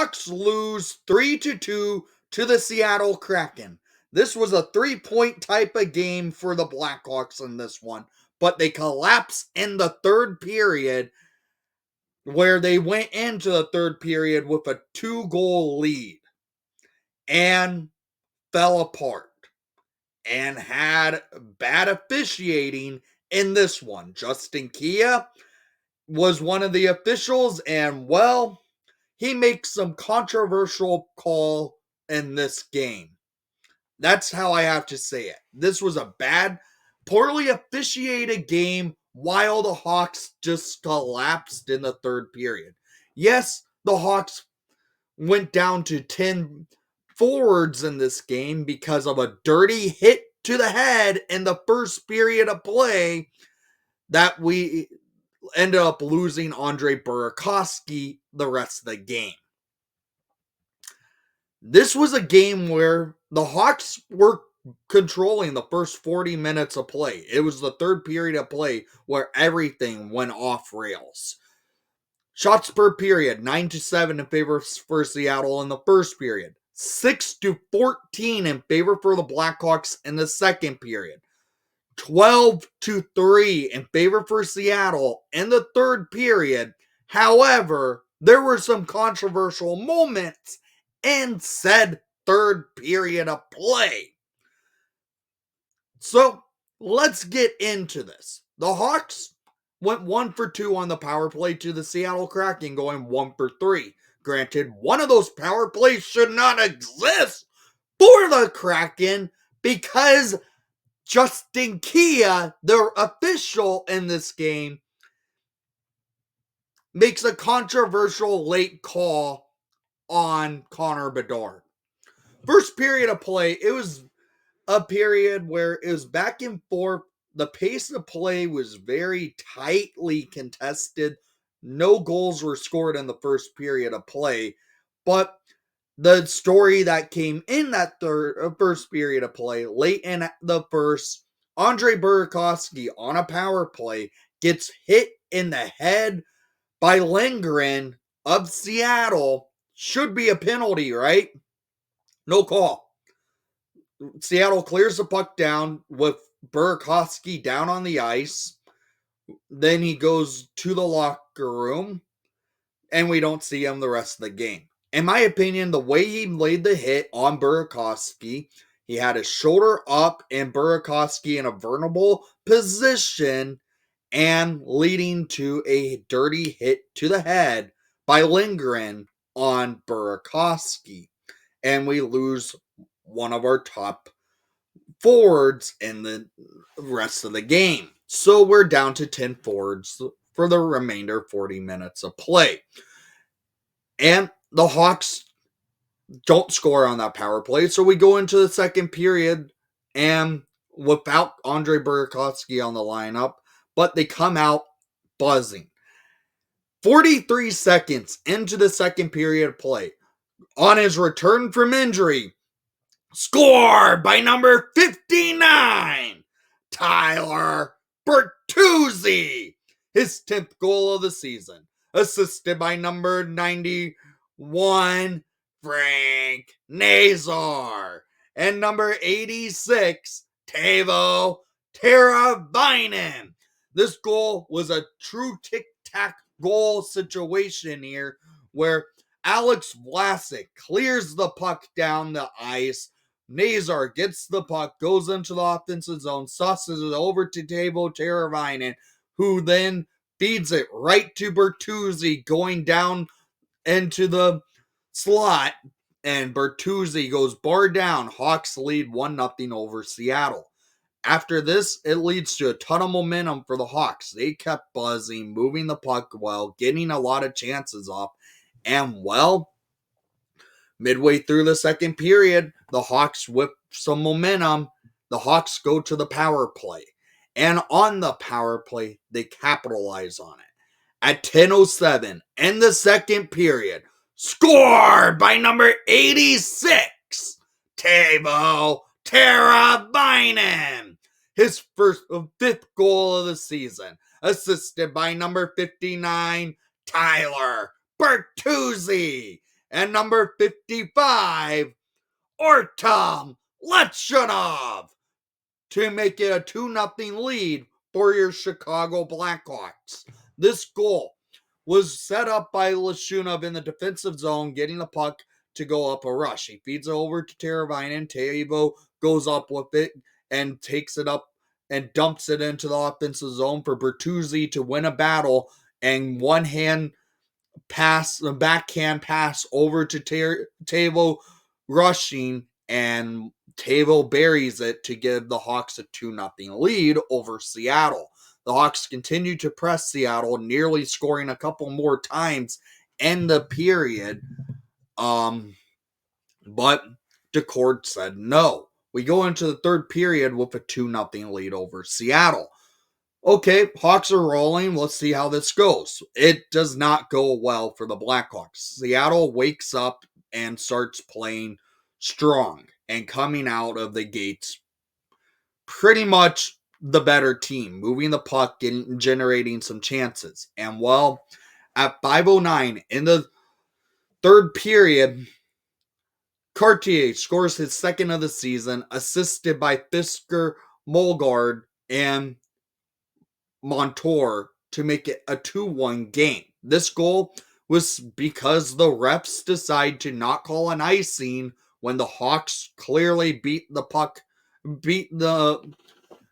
Hawks lose 3-2 to the Seattle Kraken. This was a 3-point type of game for the Blackhawks in this one, but they collapsed in the third period, where they went into the third period with a 2-goal lead and fell apart and had bad officiating in this one. Justin Kia was one of the officials, and well, he makes some controversial call in this game. That's how I have to say it. This was a bad, poorly officiated game while the Hawks just collapsed in the third period. Yes, the Hawks went down to 10 forwards in this game because of a dirty hit to the head in the first period of play that we ended up losing Andre Burakovsky the rest of the game. This was a game where the Hawks were controlling the first 40 minutes of play. It was the third period of play where everything went off rails. Shots per period, 9-7 in favor for Seattle in the first period. 6-14 in favor for the Blackhawks in the second period. 12-3 in favor for Seattle in the third period. However, there were some controversial moments in said third period of play. So, let's get into this. The Hawks went 1 for 2 on the power play to the Seattle Kraken, going 1 for 3. Granted, one of those power plays should not exist for the Kraken because Justin Kia, their official in this game, makes a controversial late call on Connor Bedard. First period of play, it was a period where it was back and forth. The pace of play was very tightly contested. No goals were scored in the first period of play. But the story that came in that first period of play, late in the first, Andre Burakovsky on a power play gets hit in the head by Lindgren of Seattle. Should be a penalty, right? No call. Seattle clears the puck down with Burakovsky down on the ice. Then he goes to the locker room, and we don't see him the rest of the game. In my opinion, the way he laid the hit on Burakovsky, he had his shoulder up and Burakovsky in a vulnerable position and leading to a dirty hit to the head by Lindgren on Burakovsky. And we lose one of our top forwards in the rest of the game. So we're down to 10 forwards for the remainder 40 minutes of play. And the Hawks don't score on that power play. So we go into the second period and without Andre Burakovsky on the lineup, but they come out buzzing. 43 seconds into the second period of play, on his return from injury, scored by number 59, Tyler Bertuzzi, his 10th goal of the season. Assisted by number 91, Frank Nazar. And number 86, Teuvo Teravainen. This goal was a true tic-tac goal situation here where Alex Vlasic clears the puck down the ice. Nazar gets the puck, goes into the offensive zone, susses it over to Teuvo Teravainen, who then feeds it right to Bertuzzi going down into the slot, and Bertuzzi goes bar down. Hawks lead 1-0 over Seattle. After this, it leads to a ton of momentum for the Hawks. They kept buzzing, moving the puck well, getting a lot of chances off, and well, midway through the second period, the Hawks whip some momentum. The Hawks go to the power play. And on the power play, they capitalize on it. At 10:07 in the second period, scored by number 86, Teuvo Teravainen. His fifth goal of the season. Assisted by number 59, Tyler Bertuzzi. And number 55, Artem Lechinov, to make it a 2-0 lead for your Chicago Blackhawks. This goal was set up by Lechinov in the defensive zone, getting the puck to go up a rush. He feeds it over to Teravainen. Teuvo goes up with it and takes it up and dumps it into the offensive zone for Bertuzzi to win a battle, and one-hand pass, the backhand pass over to Teuvo rushing, and Teuvo buries it to give the Hawks a 2-0 lead over Seattle. The Hawks continue to press Seattle, nearly scoring a couple more times in the period. But DeCord said no. We go into the third period with a 2-0 lead over Seattle. Okay, Hawks are rolling. Let's see how this goes. It does not go well for the Blackhawks. Seattle wakes up and starts playing strong and coming out of the gates pretty much the better team, moving the puck and generating some chances. And well, at 5:09 in the third period, Cartier scores his second of the season, assisted by Fisker, Molgard, and Montour to make it a 2-1 game. This goal was because the refs decide to not call an icing when the Hawks clearly beat the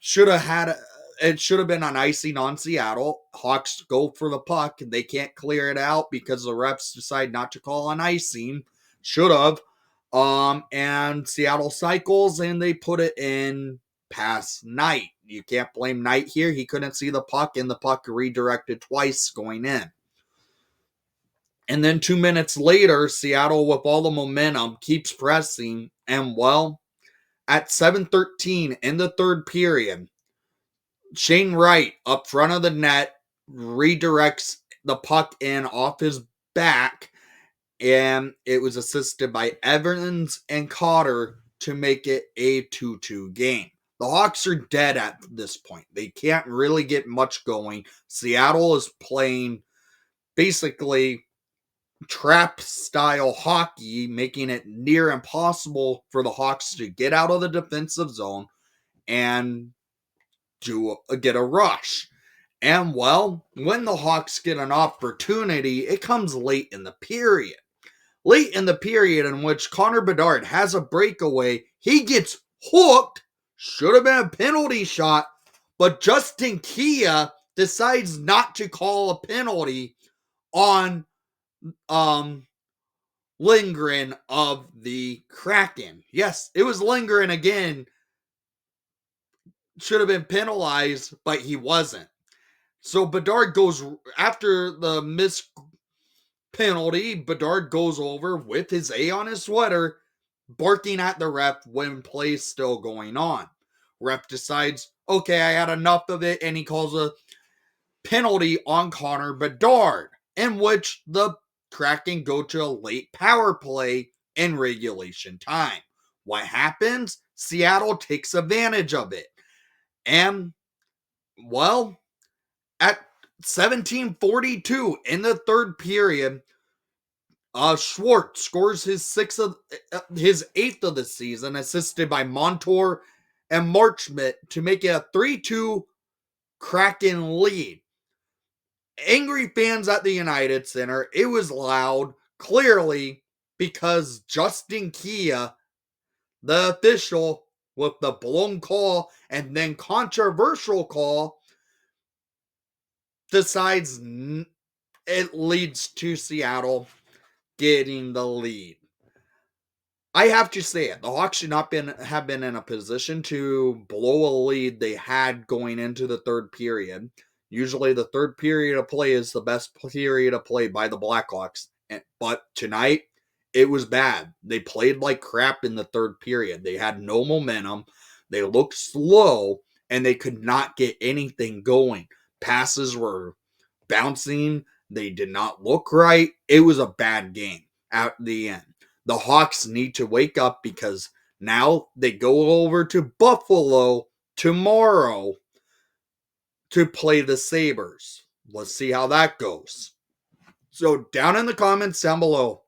should have had it should have been an icing on Seattle. Hawks go for the puck. They can't clear it out because the refs decide not to call an icing. Should have. And Seattle cycles and they put it in past Knight. You can't blame Knight here. He couldn't see the puck, and the puck redirected twice going in. And then 2 minutes later, Seattle, with all the momentum, keeps pressing. And well, at 7:13 in the third period, Shane Wright, up front of the net, redirects the puck in off his back, and it was assisted by Evans and Cotter to make it a 2-2 game. The Hawks are dead at this point. They can't really get much going. Seattle is playing basically trap-style hockey, making it near impossible for the Hawks to get out of the defensive zone and get a rush. And well, when the Hawks get an opportunity, it comes late in the period. Late in the period in which Connor Bedard has a breakaway, he gets hooked. Should have been a penalty shot, but Justin Kia decides not to call a penalty on Lindgren of the Kraken. Yes, it was Lindgren again. Should have been penalized, but he wasn't. So Bedard goes, after the missed penalty, Bedard goes over with his A on his sweater, barking at the ref when play's still going on. Ref decides, okay, I had enough of it, and he calls a penalty on Connor Bedard, in which the Kraken go to a late power play in regulation time. What happens? Seattle takes advantage of it. And, well, at 17:42 in the third period, Schwartz scores his eighth of the season, assisted by Montour and Marchment to make it a 3-2 Kraken lead. Angry fans at the United Center. It was loud, clearly, because Justin Kia, the official with the blown call and then controversial call, decides it leads to Seattle getting the lead. I have to say it. The Hawks should not have been in a position to blow a lead they had going into the third period. Usually the third period of play is the best period of play by the Blackhawks. But tonight, it was bad. They played like crap in the third period. They had no momentum. They looked slow, and they could not get anything going. Passes were bouncing. They did not look right. It was a bad game at the end. The Hawks need to wake up because now they go over to Buffalo tomorrow to play the Sabres. Let's see how that goes. So down in the comments down below,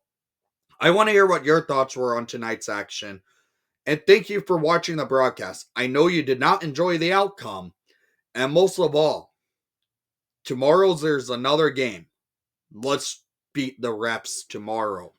I want to hear what your thoughts were on tonight's action. And thank you for watching the broadcast. I know you did not enjoy the outcome. And most of all, tomorrow's there's another game. Let's beat the Reps tomorrow.